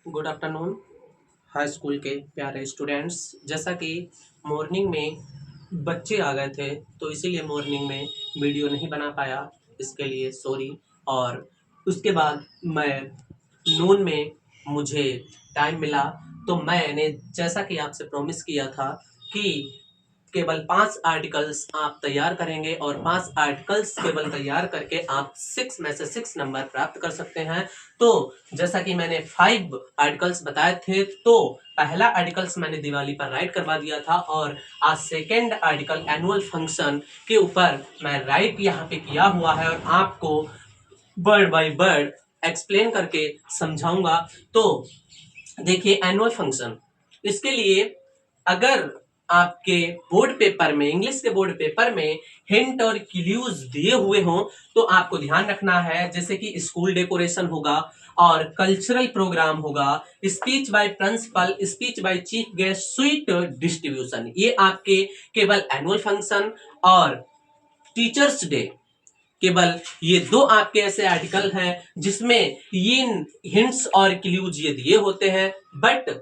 Good afternoon high school के प्यारे students. जैसा कि मॉर्निंग में बच्चे आ गए थे तो इसीलिए मॉर्निंग में वीडियो नहीं बना पाया, इसके लिए सॉरी। और उसके बाद मैं नून में मुझे टाइम मिला तो मैंने जैसा कि आपसे प्रॉमिस किया था कि केवल 5 आर्टिकल्स आप तैयार करेंगे और 5 आर्टिकल्स केवल तैयार करके आप 6 में से 6 नंबर प्राप्त कर सकते हैं। तो जैसा कि मैंने 5 आर्टिकल्स बताए थे, तो पहला आर्टिकल्स मैंने दिवाली पर राइट करवा दिया था और आज सेकेंड आर्टिकल एनुअल फंक्शन के ऊपर मैं राइट यहाँ पे किया हुआ है और आपको वर्ड बाय वर्ड एक्सप्लेन करके समझाऊंगा। तो देखिए, एनुअल फंक्शन, इसके लिए अगर आपके बोर्ड पेपर में, इंग्लिश के बोर्ड पेपर में हिंट और क्लूज दिए हुए हों तो आपको ध्यान रखना है, जैसे कि स्कूल डेकोरेशन होगा और कल्चरल प्रोग्राम होगा, speech by principal, speech by chief guest, sweet distribution. ये आपके केवल एनुअल फंक्शन और टीचर्स डे, केवल ये दो आपके ऐसे आर्टिकल हैं जिसमें ये हिंट्स और क्लूज ये दिए होते हैं। बट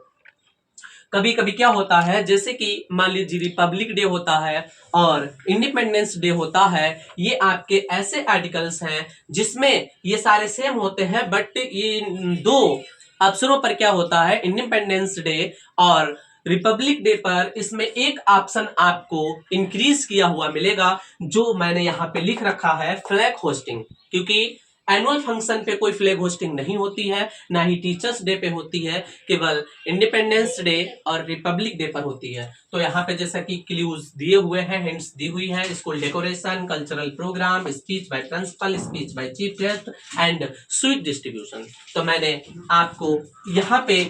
कभी कभी क्या होता है, जैसे कि मान लीजिए रिपब्लिक डे होता है और इंडिपेंडेंस डे होता है, ये आपके ऐसे आर्टिकल्स हैं जिसमें ये सारे सेम होते हैं, बट ये दो अवसरों पर क्या होता है, इंडिपेंडेंस डे और रिपब्लिक डे पर इसमें एक ऑप्शन आपको इंक्रीज किया हुआ मिलेगा, जो मैंने यहाँ पे लिख रखा है, फ्लैग होस्टिंग। क्योंकि एनुअल फंक्शन पे कोई फ्लैग होस्टिंग नहीं होती है, ना ही टीचर्स डे पे होती है, केवल इंडिपेंडेंस डे और रिपब्लिक डे पर होती है। तो यहाँ पे जैसा कि क्लूज दिए हुए हैं, हिंट्स दी हुई है, school decoration, cultural programme, speech by principal, speech by chief guest and sweet distribution. तो मैंने आपको यहाँ पे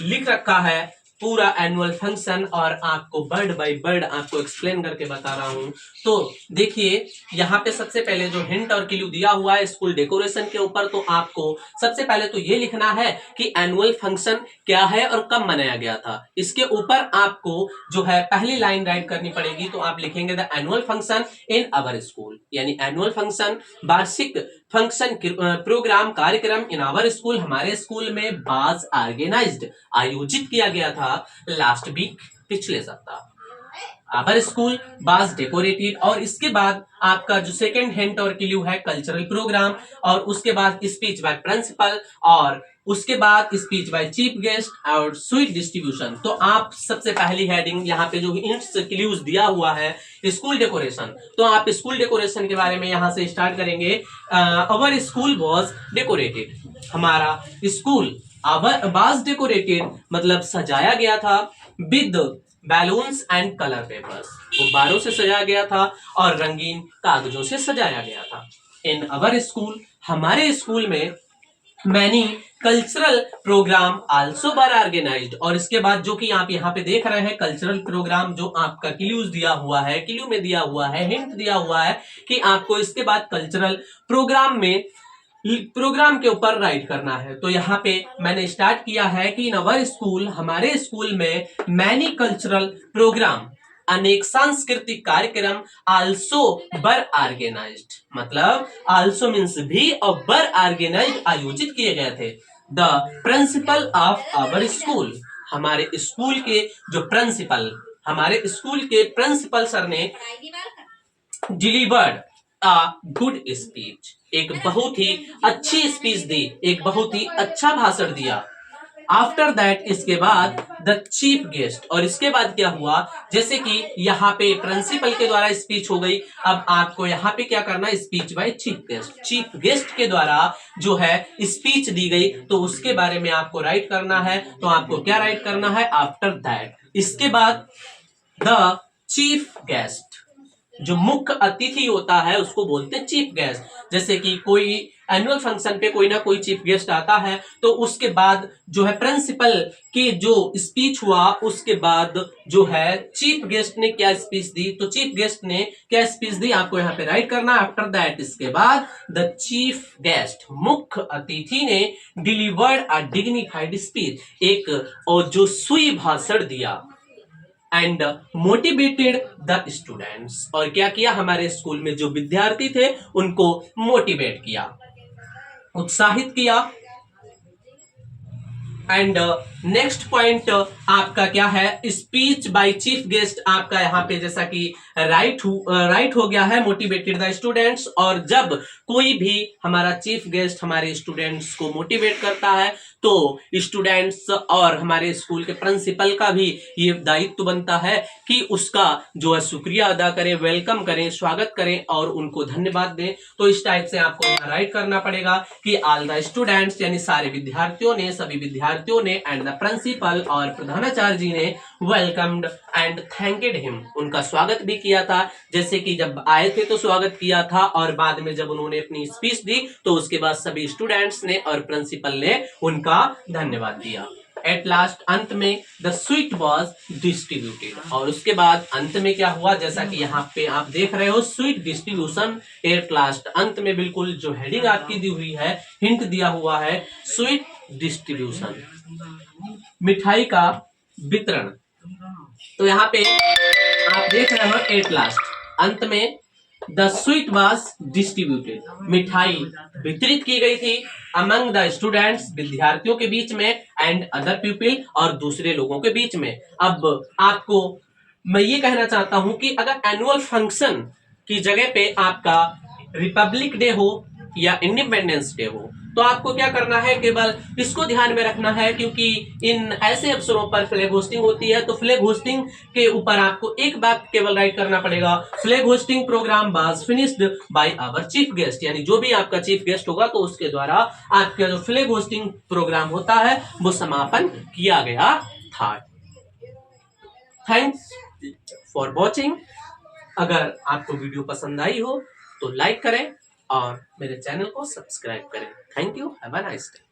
लिख रखा है पूरा एनुअल फंक्शन और आपको वर्ड बाय वर्ड आपको एक्सप्लेन करके बता रहा हूं। तो देखिए, यहाँ पे सबसे पहले जो हिंट और क्लू दिया हुआ है स्कूल डेकोरेशन के ऊपर, तो आपको सबसे पहले तो ये लिखना है कि एनुअल फंक्शन क्या है और कब मनाया गया था। इसके ऊपर आपको जो है पहली लाइन राइट करनी पड़ेगी, तो आप लिखेंगे the annual function in our school, यानी एनुअल फंक्शन वार्षिक फंक्शन प्रोग्राम कार्यक्रम इन आवर स्कूल, हमारे स्कूल में वाज ऑर्गेनाइज्ड आयोजित किया गया था लास्ट वीक, पिछले सप्ताह। आवर स्कूल वाज डेकोरेटेड, और इसके बाद आपका जो सेकंड हिंट और क्लू है कल्चरल प्रोग्राम, और उसके बाद स्पीच बाय प्रिंसिपल, और उसके बाद स्पीच बाय चीफ गेस्ट और स्वीट डिस्ट्रीब्यूशन। तो आप सबसे पहली हेडिंग यहाँ पे जो हिंट्स क्लूज दिया हुआ है स्कूल डेकोरेशन, तो आप स्कूल डेकोरेशन के बारे में यहाँ से स्टार्ट करेंगे। अवर स्कूल वॉज डेकोरेटेड, हमारा स्कूल वाज डेकोरेटेड मतलब सजाया गया था, with balloons and colour papers, गुब्बारों से सजाया गया था और रंगीन कागजों से सजाया गया था। इन अवर स्कूल, हमारे स्कूल में, मैनी कल्चरल प्रोग्राम आल्सो वर ऑर्गेनाइज्ड, और इसके बाद जो कि आप यहाँ पे देख रहे हैं कल्चरल प्रोग्राम, जो आपका क्लूज दिया हुआ है, क्लू में दिया हुआ है, हिंट दिया हुआ है कि आपको इसके बाद कल्चरल प्रोग्राम में प्रोग्राम के ऊपर राइट करना है। तो यहाँ पे मैंने स्टार्ट किया है कि इन अवर स्कूल, हमारे स्कूल में, मैनी कल्चरल प्रोग्राम, अनेक सांस्कृतिक कार्यक्रम, आल्सो बर ऑर्गेनाइज्ड, मतलब आल्सो मीन्स भी और बर ऑर्गेनाइज्ड आयोजित किए गए थे। The principal of our school, हमारे स्कूल के जो प्रिंसिपल, हमारे स्कूल के प्रिंसिपल सर ने डिलीवर्ड अ गुड स्पीच, एक बहुत ही अच्छी स्पीच दी, एक बहुत ही अच्छा भाषण दिया। आफ्टर दैट, इसके बाद, द चीफ गेस्ट, और इसके बाद क्या हुआ, जैसे कि यहाँ पे प्रिंसिपल के द्वारा स्पीच हो गई, अब आपको यहाँ पे क्या करना है, speech by chief guest, chief guest के द्वारा जो है स्पीच दी गई, तो उसके बारे में आपको राइट करना है। तो आपको क्या राइट करना है, आफ्टर दैट, इसके बाद द चीफ गेस्ट, जो मुख्य अतिथि होता है उसको बोलते हैं चीफ गेस्ट। जैसे कि कोई एनुअल फंक्शन पे कोई ना कोई चीफ गेस्ट आता है, तो उसके बाद जो है प्रिंसिपल की जो स्पीच हुआ, उसके बाद जो है चीफ गेस्ट ने क्या स्पीच दी, तो चीफ गेस्ट ने क्या स्पीच दी आपको यहाँ पे राइट करना। आफ्टर दैट, इसके बाद, द चीफ गेस्ट, मुख्य अतिथि ने डिलीवर्ड अ डिग्निफाइड स्पीच, एक और जो सुई भाषण दिया, एंड मोटिवेटेड द स्टूडेंट्स, और क्या किया, हमारे स्कूल में जो विद्यार्थी थे उनको मोटिवेट किया, उत्साहित किया। एंड नेक्स्ट पॉइंट आपका क्या है, स्पीच बाय चीफ गेस्ट आपका यहाँ पे जैसा कि राइट हो गया है, मोटिवेटेड द स्टूडेंट्स। और जब कोई भी हमारा चीफ गेस्ट हमारे स्टूडेंट्स को मोटिवेट करता है तो स्टूडेंट्स और हमारे स्कूल के प्रिंसिपल का भी ये दायित्व बनता है कि उसका जो है शुक्रिया अदा करें, वेलकम करें, स्वागत करें और उनको धन्यवाद दें। तो इस टाइप से आपको यहाँ राइट करना पड़ेगा कि ऑल द स्टूडेंट्स यानी सारे विद्यार्थियों ने, सभी विद्यार्थियों ने एंड द प्रिंसिपल और प्रधानाचार्य जी ने वेलकम्ड एंड थैंकेड हिम, उनका स्वागत भी किया था। जैसे कि जब आए थे तो स्वागत किया था और बाद में जब उन्होंने अपनी स्पीच दी तो उसके बाद सभी स्टूडेंट्स ने और प्रिंसिपल ने उनका धन्यवाद दिया। एट लास्ट अंत में द स्वीट वॉज डिस्ट्रीब्यूटेड, और उसके बाद अंत में क्या हुआ, जैसा कि यहाँ पे आप देख रहे हो स्वीट डिस्ट्रीब्यूशन। एट लास्ट अंत में बिल्कुल जो हेडिंग आपकी दी हुई है, हिंट दिया हुआ है स्वीट डिस्ट्रीब्यूशन, मिठाई का वितरण। तो यहाँ पे आप देख रहे हो एट लास्ट अंत में द स्वीट वॉज डिस्ट्रीब्यूटेड, मिठाई वितरित की गई थी अमंग द स्टूडेंट्स, विद्यार्थियों के बीच में, एंड अदर पीपल और दूसरे लोगों के बीच में। अब आपको मैं ये कहना चाहता हूं कि अगर एनुअल फंक्शन की जगह पे आपका रिपब्लिक डे हो या इंडिपेंडेंस डे हो तो आपको क्या करना है, केवल इसको ध्यान में रखना है, क्योंकि इन ऐसे अवसरों पर फ्लैग होस्टिंग होती है। तो फ्लैग होस्टिंग के ऊपर आपको एक बात केवल राइट करना पड़ेगा, flag hoisting programme was finished by our chief guest, यानी जो भी आपका चीफ गेस्ट होगा तो उसके द्वारा आपका जो फ्लैग होस्टिंग प्रोग्राम होता है वो समापन किया गया था। Thanks for watching. अगर आपको वीडियो पसंद आई हो तो लाइक करें और मेरे चैनल को सब्सक्राइब करें। Thank you, have a nice day.